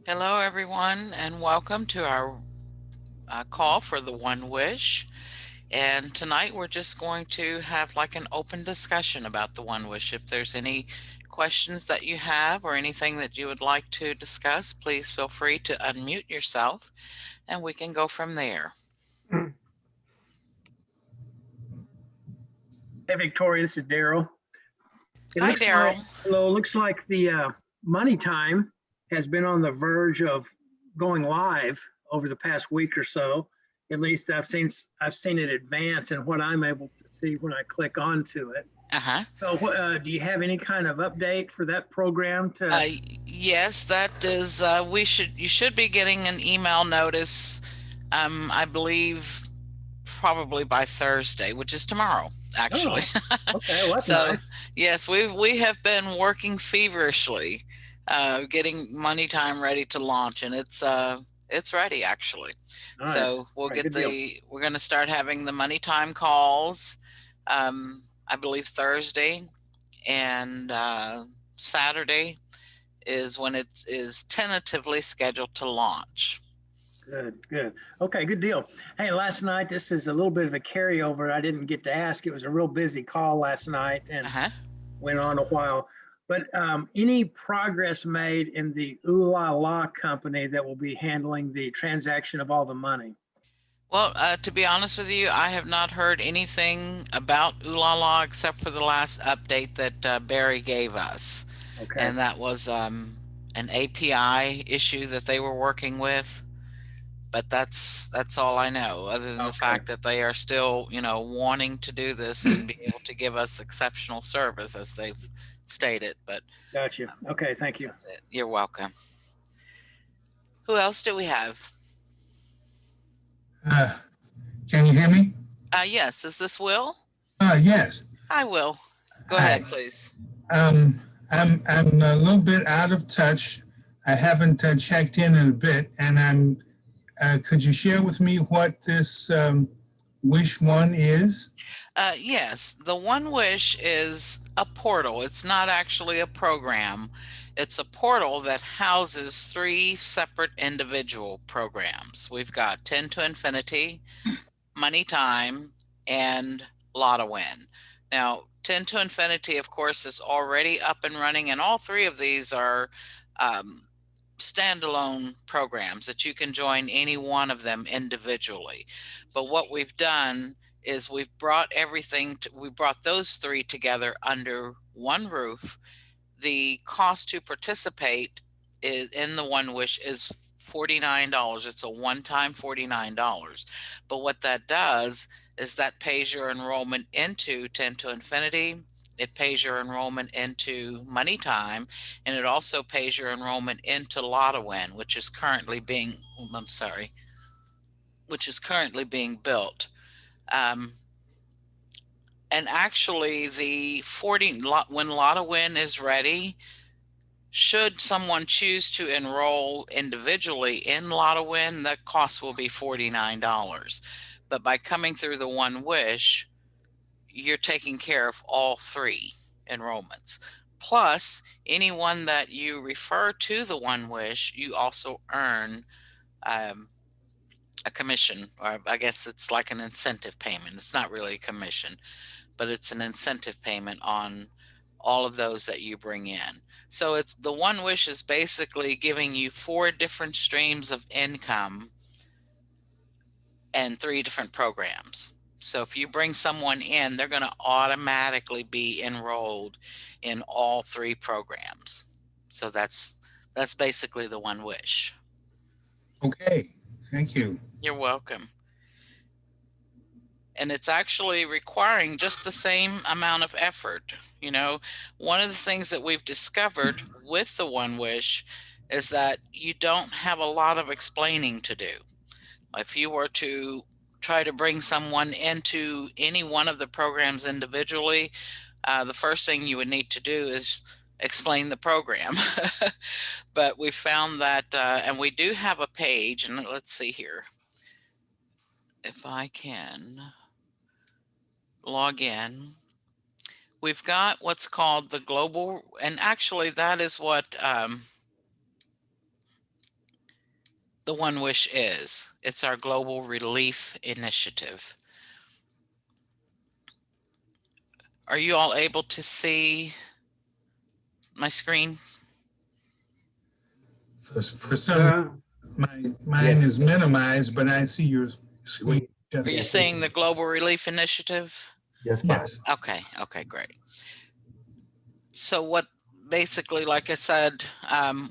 Hello, everyone, and welcome to our call for the One Wish. And tonight we're just going to have like an open discussion about the One Wish. If there's any questions that you have or anything that you would like to discuss, please feel free to unmute yourself and we can go from there. Hey, Victoria, this is Daryl. It Hi, looks like, Daryl. hello, looks like the Money Time has been on the verge of going live over the past week or so. At least I've seen it advance and what I'm able to see when I click onto it. Uh-huh. So, do you have any kind of update for that program? Uh, yes, that is, you should be getting an email notice, I believe probably by Thursday, which is tomorrow, actually. Oh, okay, well that's So, nice. yes, we have been working feverishly, getting Money Time ready to launch, and it's ready actually. Nice. So we'll All right, get good deal. we're going to start having the Money Time calls, I believe Thursday and Saturday is when it is tentatively scheduled to launch. Good, good. Okay, good deal. Hey, last night, this is a little bit of a carryover. I didn't get to ask. It was a real busy call last night and Uh-huh. went on a while. But any progress made in the Ooh La La company that will be handling the transaction of all the money? Well, to be honest with you, I have not heard anything about Ooh La La except for the last update that Barry gave us. Okay, And that was an API issue that they were working with. But that's all I know, other than the okay, fact that they are still, wanting to do this and be able to give us exceptional service as they've stated. But got you. um, Okay, thank you. that's it. You're welcome. Who else do we have? Uh, can you hear me? Yes, is this Will? Yes. Hi, Will. Go Hi. ahead, please. I'm a little bit out of touch. I haven't checked in a bit, and I'm. Could you share with me what this Wish One is? Yes, the OneWish is a portal. It's not actually a program. It's a portal that houses three separate individual programs. We've got 10 to Infinity, Money Time, and Lotto Win. Now, 10 to Infinity, of course, is already up and running, and all three of these are um, standalone programs that you can join any one of them individually. But what we've done is we brought those three together under one roof. The cost to participate in the One Wish is $49. It's a one-time $49. But what that does is that pays your enrollment into 10 to Infinity. It pays your enrollment into Money Time, and it also pays your enrollment into Lotto Win, I'm sorry, which is currently being built. Um, and actually, when Lotto Win is ready, should someone choose to enroll individually in Lotto Win, the cost will be $49. But by coming through the One Wish, you're taking care of all three enrollments. Plus, anyone that you refer to the One Wish, you also earn um, a commission, or I guess it's like an incentive payment. It's not really a commission, but it's an incentive payment on all of those that you bring in. So it's the One Wish is basically giving you four different streams of income and three different programs. So if you bring someone in, they're going to automatically be enrolled in all three programs. So that's basically the One Wish. Okay. Thank you. You're welcome. And it's actually requiring just the same amount of effort. One of the things that we've discovered with the One Wish is that you don't have a lot of explaining to do. If you were to try to bring someone into any one of the programs individually, the first thing you would need to do is explain the program. But we found that, and we do have a page, and let's see here if I can log in. We've got what's called the global, and actually that is what the OneWish is. It's our global relief initiative. Are you all able to see my screen? For some, mine is minimized, but I see your screen. Are you Yes. seeing the global relief initiative? Yes, fine. Yes. Okay, great. So what basically, like I said,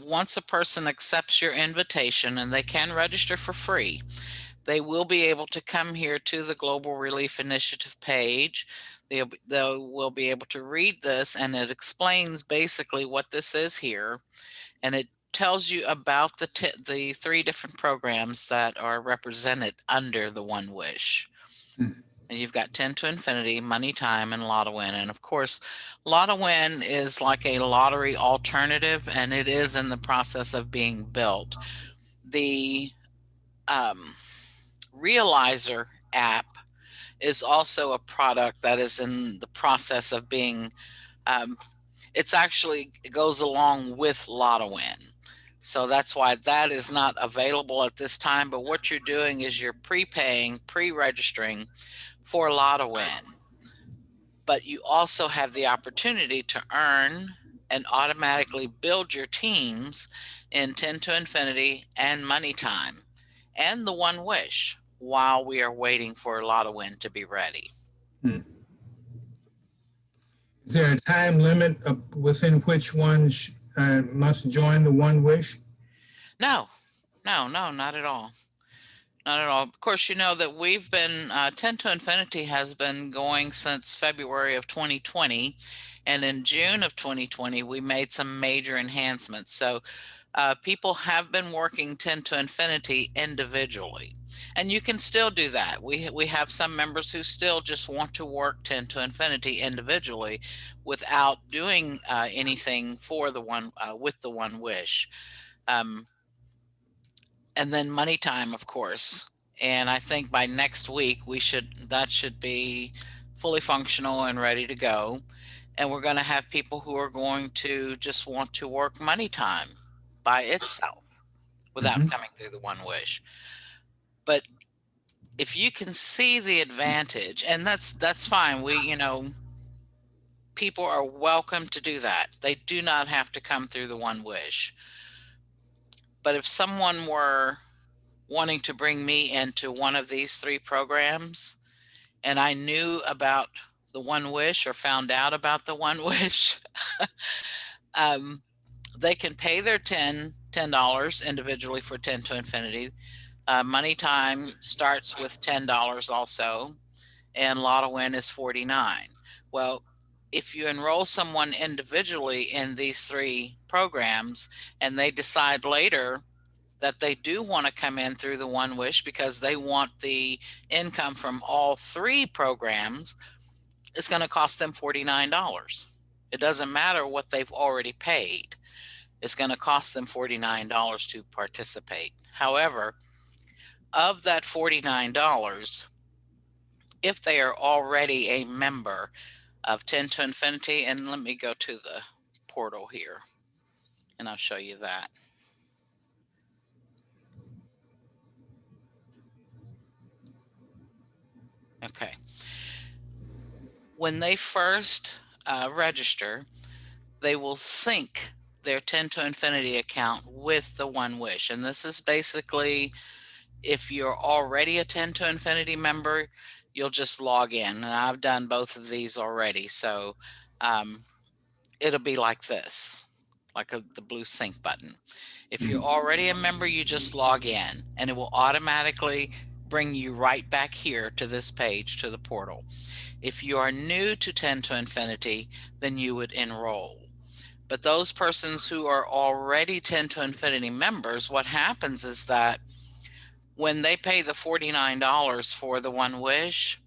once a person accepts your invitation, and they can register for free, they will be able to come here to the Global Relief Initiative page. They will be able to read this, and it explains basically what this is here. And it tells you about the three different programs that are represented under the OneWish. And you've got 10 to Infinity, Money Time, and Lotto Win. And of course, Lotto Win is like a lottery alternative, and it is in the process of being built. The Realizer app is also a product that is in the process of being, it goes along with Lotto Win. So that's why that is not available at this time. But what you're doing is you're prepaying, pre-registering for Lotto Win. But you also have the opportunity to earn and automatically build your teams in 10 to Infinity and Money Time and the OneWish while we are waiting for Lotto Win to be ready. Is there a time limit within which one must join the OneWish? No, not at all. Not at all. Of course, you know that we've been, 10 to Infinity has been going since February of 2020. And in June of 2020, we made some major enhancements. So people have been working 10 to Infinity individually. And you can still do that. We have some members who still just want to work 10 to Infinity individually without doing anything for the with the OneWish. And then Money Time, of course. And I think by next week that should be fully functional and ready to go. And we're going to have people who are going to just want to work Money Time by itself without coming through the OneWish. But if you can see the advantage, and that's fine. People are welcome to do that. They do not have to come through the OneWish. But if someone were wanting to bring me into one of these three programs, and I knew about the OneWish or found out about the OneWish, they can pay their $10 individually for 10 to Infinity. Money Time starts with $10 also, and Lotto Win is $49. Well, if you enroll someone individually in these three programs, and they decide later that they do want to come in through the OneWish because they want the income from all three programs, it's going to cost them $49. It doesn't matter what they've already paid. It's going to cost them $49 to participate. However, of that $49, if they are already a member of 10 to Infinity, and let me go to the portal here, and I'll show you that. Okay. When they first register, they will sync their 10 to Infinity account with the OneWish. And this is basically, if you're already a 10 to Infinity member, you'll just log in. And I've done both of these already. So it'll be like this, like the blue sync button. If you're already a member, you just log in, and it will automatically bring you right back here to this page, to the portal. If you are new to 10 to Infinity, then you would enroll. But those persons who are already 10 to Infinity members, what happens is that when they pay the $49 for the OneWish,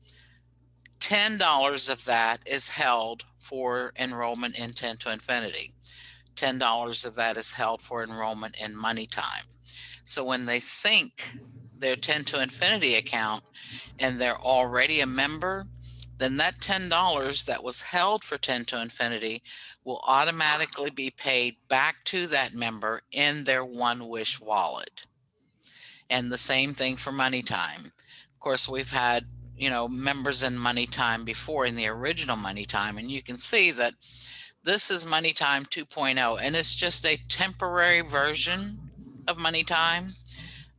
$10 of that is held for enrollment in 10 to Infinity. $10 of that is held for enrollment in Money Time. So when they sync their 10 to Infinity account and they're already a member, then that $10 that was held for 10 to Infinity will automatically be paid back to that member in their OneWish wallet. And the same thing for Money Time. Of course, we've had, members in Money Time before in the original Money Time, and you can see that this is Money Time 2.0, and it's just a temporary version of Money Time.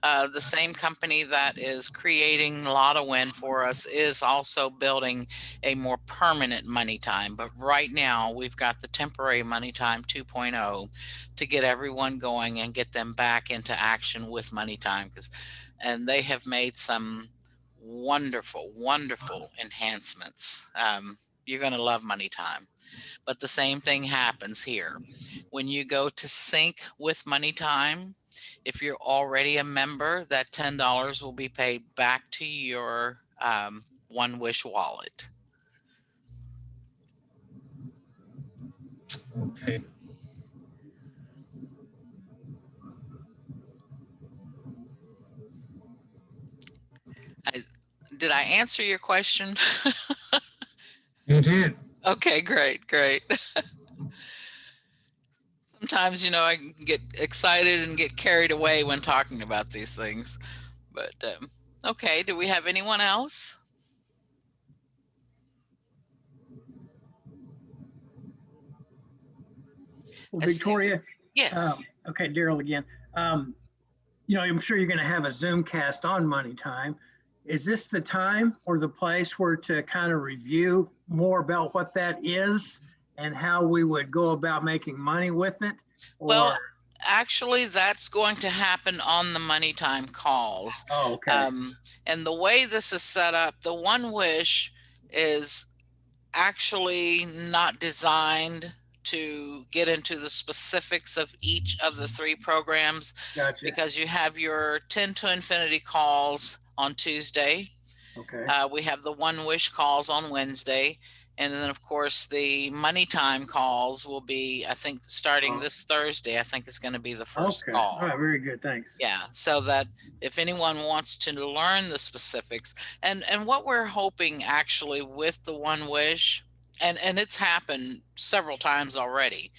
The same company that is creating Lotto Win for us is also building a more permanent Money Time. But right now, we've got the temporary Money Time 2.0 to get everyone going and get them back into action with Money Time. And they have made some wonderful, wonderful enhancements. You're going to love Money Time. But the same thing happens here. When you go to sync with Money Time, if you're already a member, that $10 will be paid back to your OneWish wallet. Okay. I, did I answer your question? You did. Okay, great, great. Sometimes, I can get excited and get carried away when talking about these things. But okay, do we have anyone else? Well, Victoria, Yes. okay, Daryl again. I'm sure you're going to have a Zoom cast on Money Time. Is this the time or the place where to kind of review more about what that is and how we would go about making money with it? Well, actually, that's going to happen on the Money Time calls. Oh, okay. And the way this is set up, the OneWish is actually not designed to get into the specifics of each of the three programs. Gotcha. Because you have your 10 to Infinity calls on Tuesday. Okay. We have the OneWish calls on Wednesday. And then, of course, the Money Time calls will be, I think, starting this Thursday. I think it's going to be the first call. All right, very good. Thanks. Yeah, so that if anyone wants to learn the specifics, and what we're hoping actually with the OneWish, and it's happened several times already.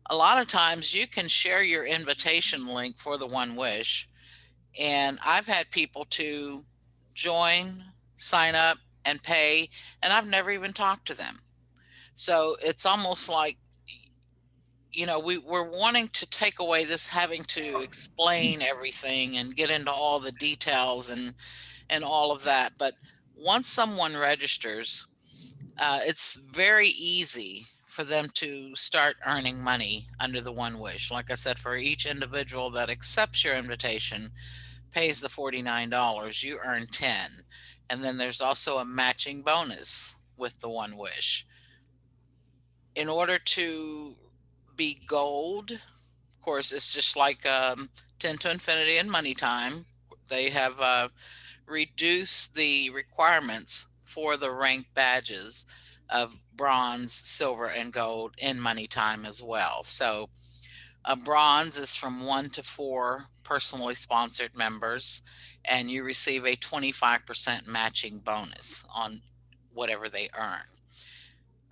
A lot of times you can share your invitation link for the OneWish, and I've had people to join, sign up, and pay, and I've never even talked to them. So it's almost like, we're wanting to take away this having to explain everything and get into all the details and all of that. But once someone registers, it's very easy for them to start earning money under the OneWish. Like I said, for each individual that accepts your invitation, pays the $49, you earn 10. And then there's also a matching bonus with the OneWish. In order to be gold, of course, it's just like 10 to Infinity and Money Time. They have reduced the requirements for the rank badges of bronze, silver, and gold in Money Time as well. So bronze is from 1 to 4 personally sponsored members, and you receive a 25% matching bonus on whatever they earn.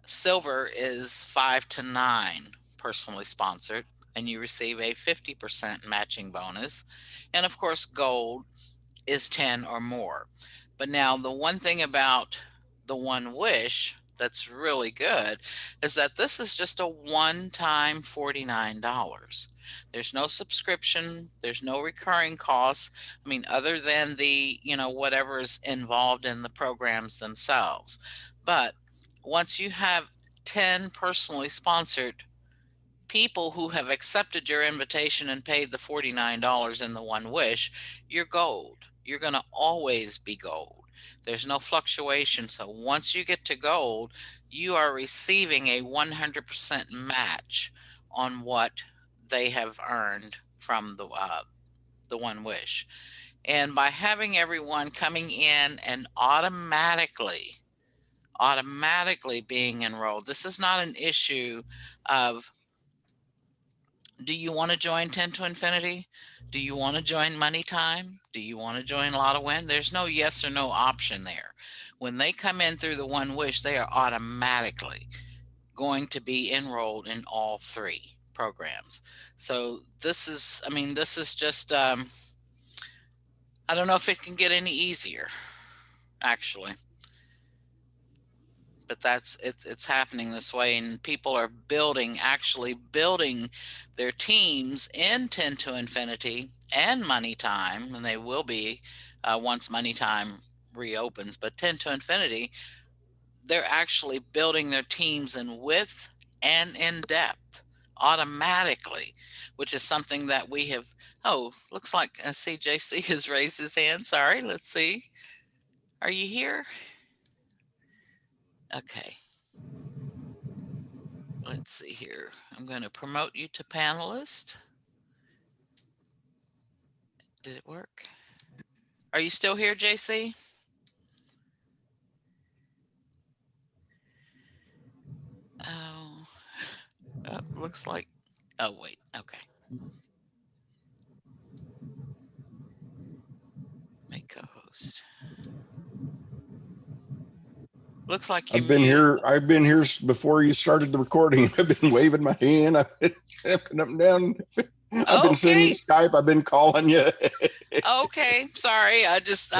Silver is 5 to 9 personally sponsored, and you receive a 50% matching bonus. And of course, gold is 10 or more. But now, the one thing about the OneWish that's really good is that this is just a one-time $49. There's no subscription, there's no recurring costs. I mean, other than the, whatever is involved in the programs themselves. But once you have 10 personally sponsored people who have accepted your invitation and paid the $49 in the OneWish, you're gold. You're going to always be gold. There's no fluctuation. So once you get to gold, you are receiving a 100% match on what they have earned from the OneWish. And by having everyone coming in and automatically being enrolled, this is not an issue of, do you want to join 10 to Infinity? Do you want to join Money Time? Do you want to join Lotto Win? There's no yes or no option there. When they come in through the OneWish, they are automatically going to be enrolled in all three programs. So this is just I don't know if it can get any easier, actually. But it's happening this way, and people are actually building their teams in 10 to Infinity and Money Time, and they will be once Money Time reopens. But 10 to Infinity, they're actually building their teams in width and in depth automatically, which is something that we have. Oh, looks like CJC has raised his hand. Sorry, let's see. Are you here? Okay. Let's see here. I'm going to promote you to panelist. Did it work? Are you still here, JC? Oh, looks like. Oh, wait. Okay. Make co-host. Looks like you're muted. I've been here before you started the recording. I've been waving my hand. I've been stepping up and down. I've been sending you Okay. Skype. I've been calling you. Okay. Sorry. I just,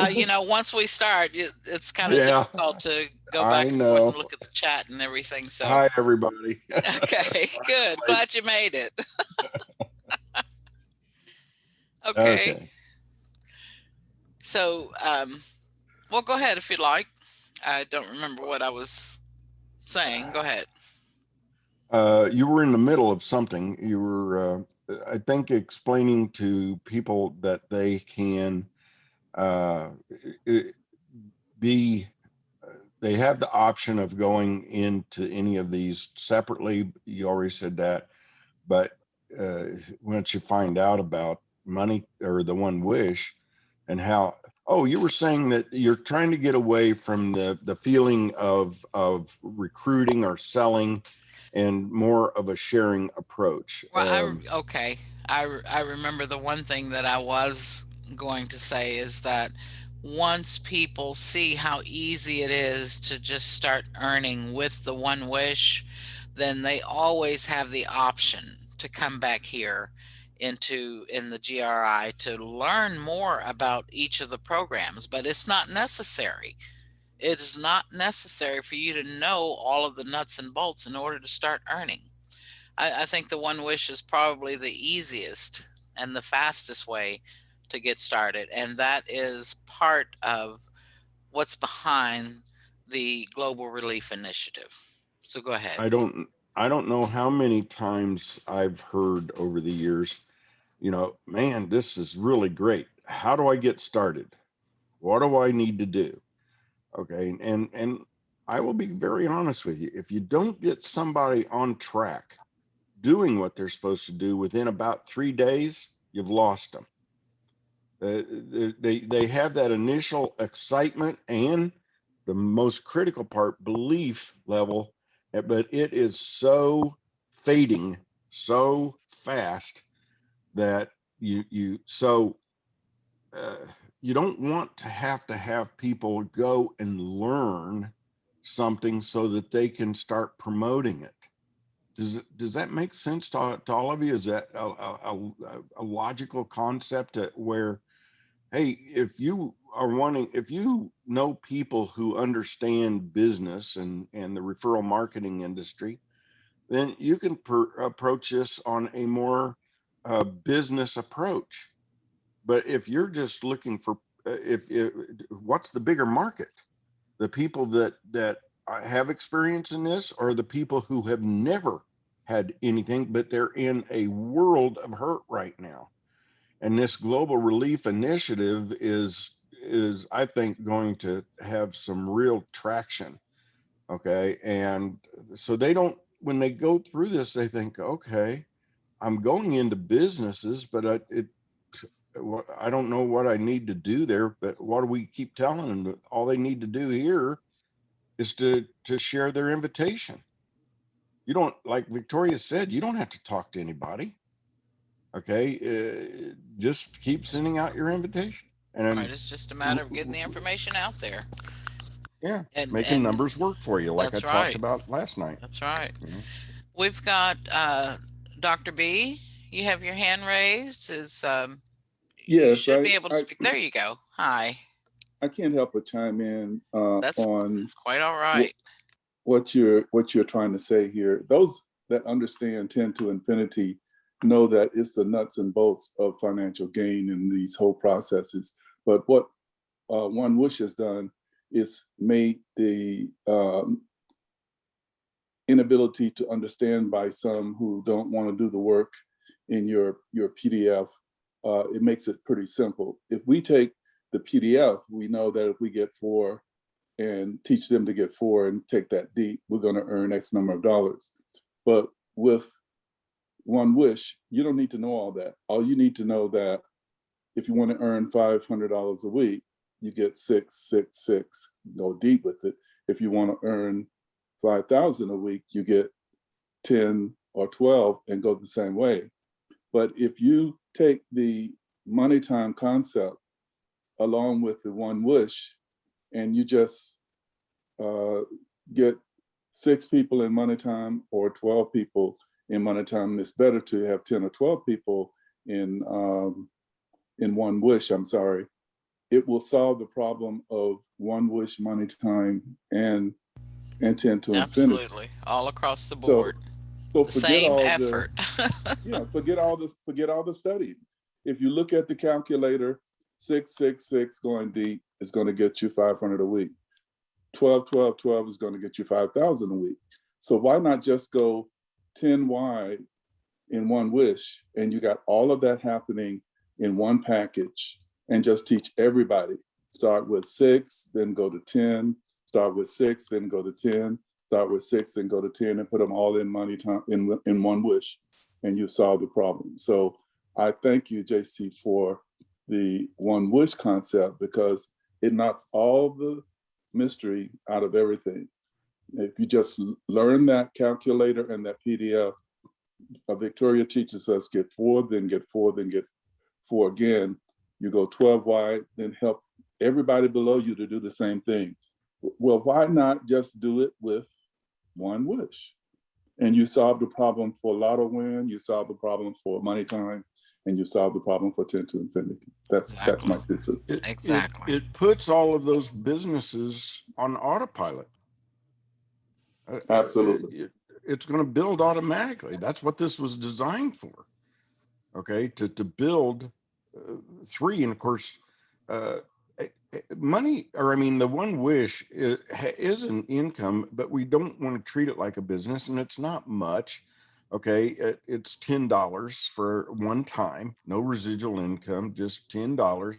once we start, it's kind of Yeah, difficult to go I back and forth and know. look at the chat and everything. So, Hi, everybody. okay. Good. Glad you made it. Okay. Okay. So, well, go ahead if you like. I don't remember what I was saying. Go ahead. You were in the middle of something. You were, I think, explaining to people that they can uh, be they have the option of going into any of these separately. You already said that, but once you find out about money or the OneWish and how, oh, you were saying that you're trying to get away from the feeling of recruiting or selling and more of a sharing approach. Well, okay. I remember the one thing that I was going to say is that once people see how easy it is to just start earning with the OneWish, then they always have the option to come back here in the GRI to learn more about each of the programs, but it's not necessary. It is not necessary for you to know all of the nuts and bolts in order to start earning. I think the OneWish is probably the easiest and the fastest way to get started. And that is part of what's behind the Global Relief Initiative. So go ahead. I don't I don't know how many times I've heard over the years, man, this is really great. How do I get started? What do I need to do? Okay, and I will be very honest with you. If you don't get somebody on track doing what they're supposed to do within about 3 days, you've lost them. They have that initial excitement and the most critical part, belief level, but it is so fading so fast that uh, you don't want to have people go and learn something so that they can start promoting it. Does that make sense to all of you? Is that a logical concept where, hey, if you know people who understand business and the referral marketing industry, then you can approach this on a more business approach. But if you're just looking for, if what's the bigger market? The people that have experience in this, or the people who have never had anything, but they're in a world of hurt right now. And this global relief initiative is I think going to have some real traction. Okay, and so they don't, when they go through this, they think, okay, I'm going into businesses, but I don't know what I need to do there. But what do we keep telling them? All they need to do here is to share their invitation. You don't, like Victoria said, you don't have to talk to anybody. Okay, just keep sending out your invitation, Right. and It's just a matter of getting the information out there. yeah, making And numbers work for you, like I that's talked right. about last night. That's right. You know? We've got Dr. B. You have your hand raised. You Yes, should be able to speak. There you go. Hi. I can't help but chime in That's on quite all right. what you're trying to say here. Those that understand 10 to infinity know that it's the nuts and bolts of financial gain in these whole processes. But what OneWish has done is made the inability to understand by some who don't want to do the work in your PDF. It makes it pretty simple. If we take the PDF, we know that if we get 4 and teach them to get 4 and take that deep, we're going to earn X number of dollars. But with OneWish, you don't need to know all that. All you need to know that if you want to earn $500 a week, you get 6, 6, 6, go deep with it. If you want to earn 5,000 a week, you get 10 or 12 and go the same way. But if you take the money time concept along with the OneWish, and you just get 6 people in money time or 12 people in money time, it's better to have 10 or 12 people in OneWish, I'm sorry. It will solve the problem of OneWish, money time, and 10 to infinity. Absolutely. All across the board. So the forget same all effort. forget all the study. If you look at the calculator, 666 going deep is going to get you 500 a week. 12, 12, 12 is going to get you 5,000 a week. So why not just go 10 wide in OneWish, and you got all of that happening in one package, and just teach everybody. Start with 6, then go to 10. Start with 6, then go to 10. Start with 6, then go to 10, and put them all in money time in OneWish, and you solve the problem. So I thank you, JC, for the OneWish concept, because it knocks all the mystery out of everything. If you just learn that calculator and that PDF, Victoria teaches us get 4, then get 4, then get 4 again. You go 12 wide, then help everybody below you to do the same thing. Well, why not just do it with OneWish? And you solve the problem for Lotto Win, you solve the problem for money time, and you solve the problem for 10 to infinity. That's my thesis. Exactly. It puts all of those businesses on autopilot. Absolutely. It's going to build automatically. That's what this was designed for. Okay, to build 3, and of course, money, or I mean, the OneWish is an income, but we don't want to treat it like a business, and it's not much. Okay, it's $10 for one time, no residual income, just $10.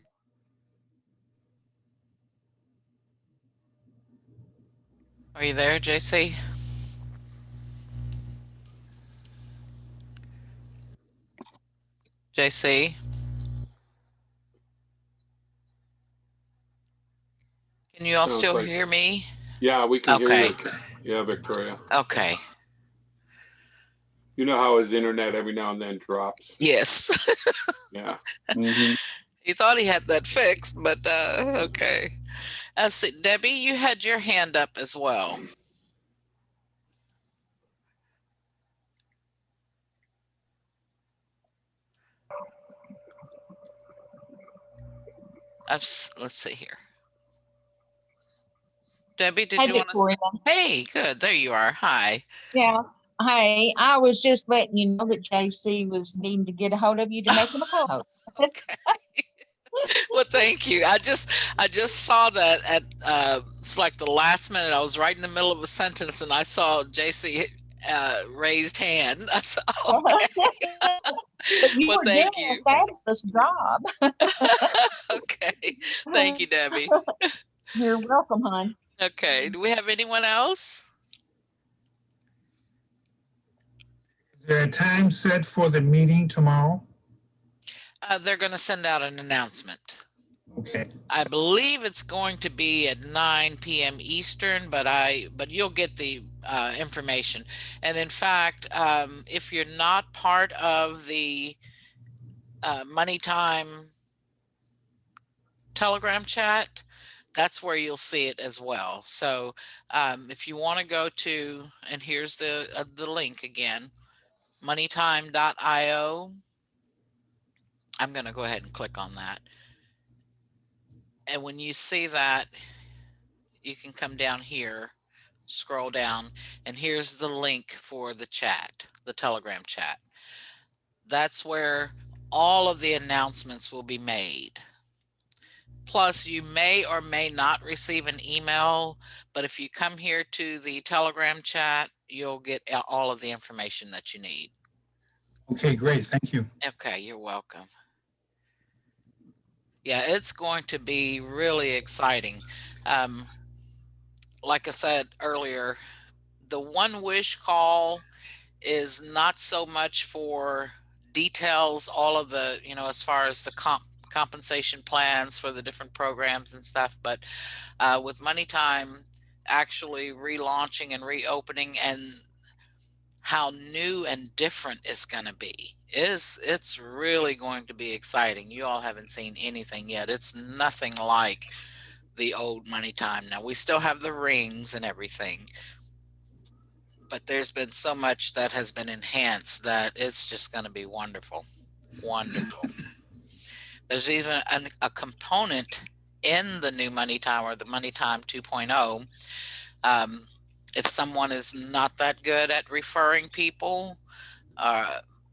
Are you there, JC? JC? Can you all Sounds still like- hear me? Yeah, we can hear Okay. you. Yeah, Victoria. Okay. You know how his internet every now and then drops. Yes. Yeah. Mhm. He thought he had that fixed, but okay. See, Debbie, you had your hand up as well. Let's see here. Debbie, did Hi, you want Victoria. to? Hey, good. There you are. Hi. Yeah. Hey, I was just letting you know that JC was needing to get a hold of you to make him a co-host. Okay. Well, thank you. I just saw that at it's like the last minute. I was right in the middle of a sentence and I saw JC raised hand. I said, okay. But you Well, were thank doing you. a fabulous job. Okay. Thank you, Debbie. You're welcome, hon. Okay. Do we have anyone else? Is there a time set for the meeting tomorrow? They're going to send out an announcement. Okay. I believe it's going to be at 9 p.m. Eastern, but you'll get the information. And in fact, if you're not part of the Money Time Telegram chat, that's where you'll see it as well. So if you want to go to, and here's the link again, moneytime.io I'm going to go ahead and click on that. And when you see that, you can come down here, scroll down, and here's the link for the chat, the Telegram chat. That's where all of the announcements will be made. Plus, you may or may not receive an email, but if you come here to the Telegram chat, you'll get all of the information that you need. Okay, great. Thank you. Okay, you're welcome. Yeah, it's going to be really exciting. Like I said earlier, the OneWish call is not so much for details, all of the, as far as the compensation plans for the different programs and stuff, but with Money Time actually relaunching and reopening, and how new and different it's going to be, it's really going to be exciting. You all haven't seen anything yet. It's nothing like the old Money Time. Now, we still have the rings and everything, but there's been so much that has been enhanced that it's just going to be wonderful. Wonderful. There's even a component in the new Money Time, or the Money Time 2.0. If someone is not that good at referring people,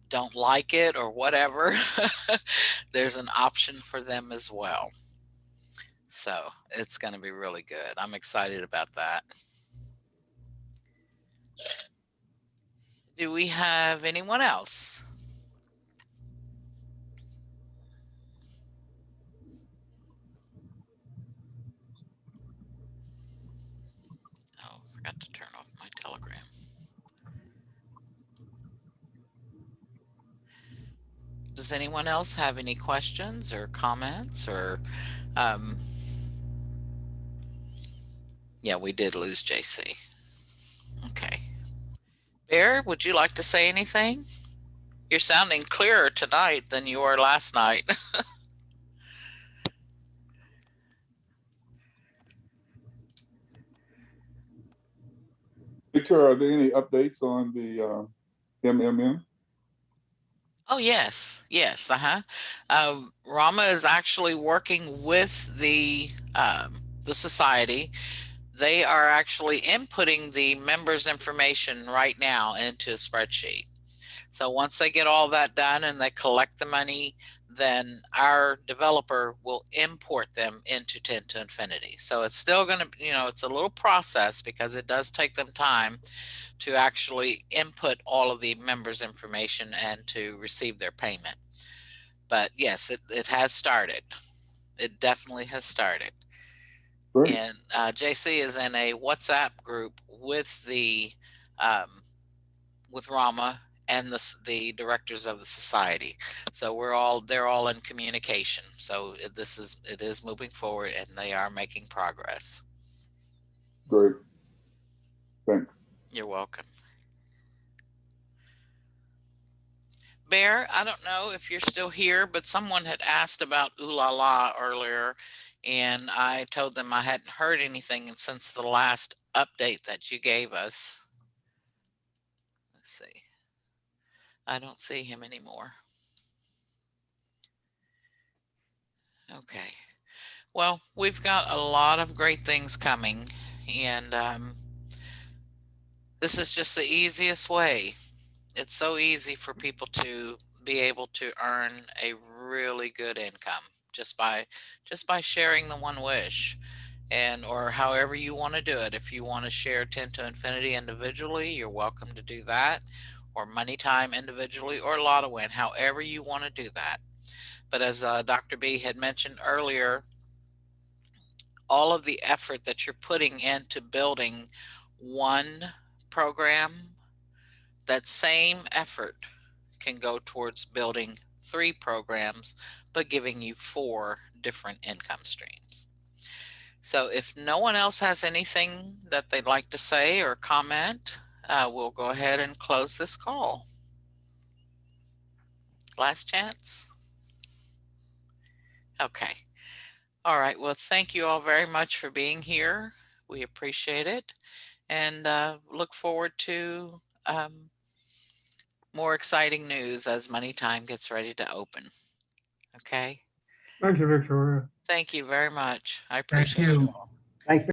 don't like it or whatever, there's an option for them as well. So it's going to be really good. I'm excited about that. Do we have anyone else? Oh, forgot to turn off my Telegram. Does anyone else have any questions or comments, or yeah, we did lose JC. Okay. Bear, would you like to say anything? You're sounding clearer tonight than you were last night. Victor, are there any updates on the MMM? Oh, yes. Yes. Rama is actually working with the society. They are actually inputting the members' information right now into a spreadsheet. So once they get all that done and they collect the money, then our developer will import them into 10 to Infinity. So it's still going to, it's a little process because it does take them time to actually input all of the members' information and to receive their payment. But yes, it has started. It definitely has started. Great. And JC is in a WhatsApp group with with Rama and the directors of the society. So they're all in communication. So it is moving forward, and they are making progress. Great. Thanks. You're welcome. Bear, I don't know if you're still here, but someone had asked about Ooh La La earlier, and I told them I hadn't heard anything since the last update that you gave us. Let's see. I don't see him anymore. Okay. Well, we've got a lot of great things coming, and this is just the easiest way. It's so easy for people to be able to earn a really good income just by sharing the OneWish, and or however you want to do it. If you want to share 10 to Infinity individually, you're welcome to do that, or Money Time individually, or Lotto Win, however you want to do that. But as Dr. B had mentioned earlier, all of the effort that you're putting into building one program, that same effort can go towards building 3 programs, but giving you 4 different income streams. So if no one else has anything that they'd like to say or comment, we'll go ahead and close this call. Last chance. Okay. All right. Well, thank you all very much for being here. We appreciate it, and look forward to more exciting news as Money Time gets ready to open. Okay. Thank you, Victoria. Thank you very much. I Thank appreciate it you. all.